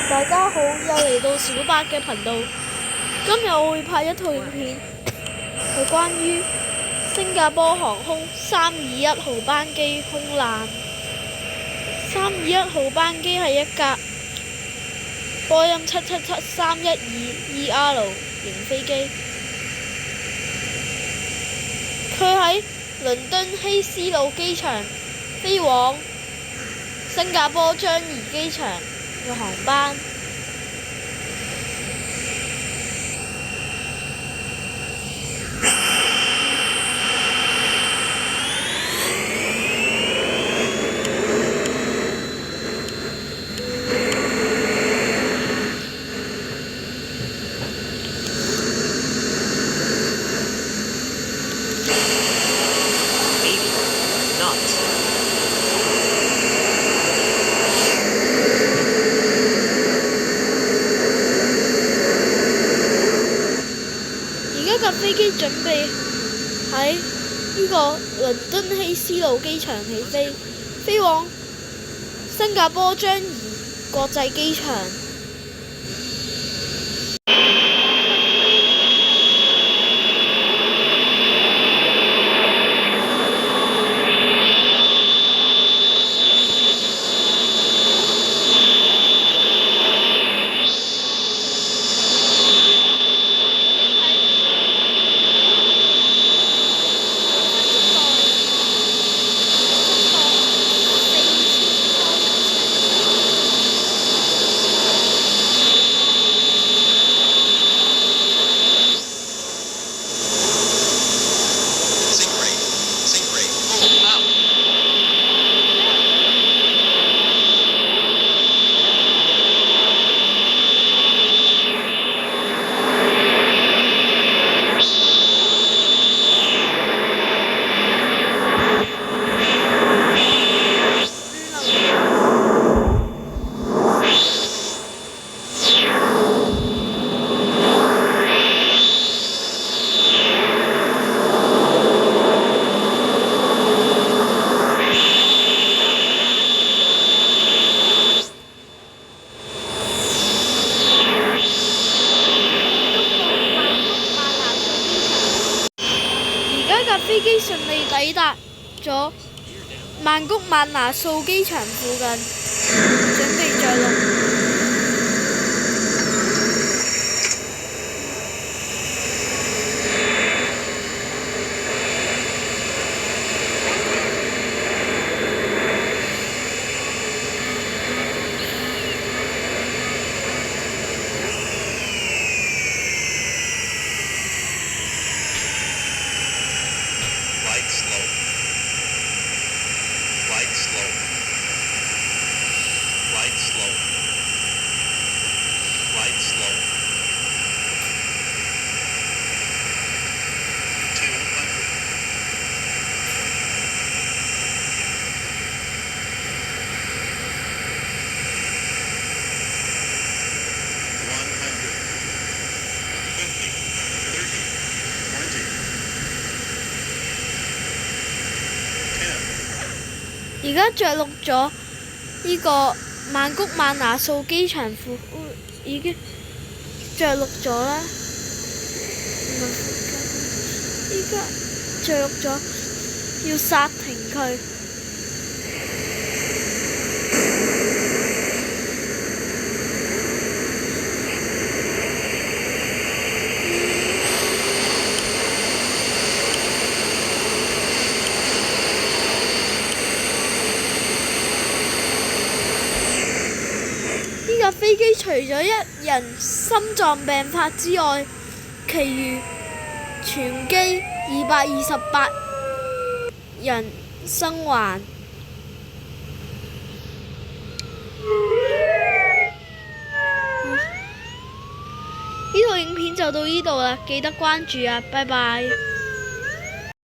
大家好，又嚟到小八嘅頻道。今日我會拍一套影片，係關於新加坡航空321號班機空難。321號班機係一架波音777-312ER 型飛機，佢喺倫敦希斯路機場飛往新加坡樟宜機場嘅航班。而家架飛機準備喺呢個倫敦希斯路機場起飛，飛往新加坡樟宜國際機場。飛機順利抵達咗曼谷曼拿素機場附近，準備着陸。而家着陸咗呢個曼谷曼拿素機場已經着陸咗啦。依家着陸咗，要剎停佢。呢架飛機除咗一人心臟病發之外，其餘全機228人生還。呢套影片就到呢度啦，記得關注啊，拜拜。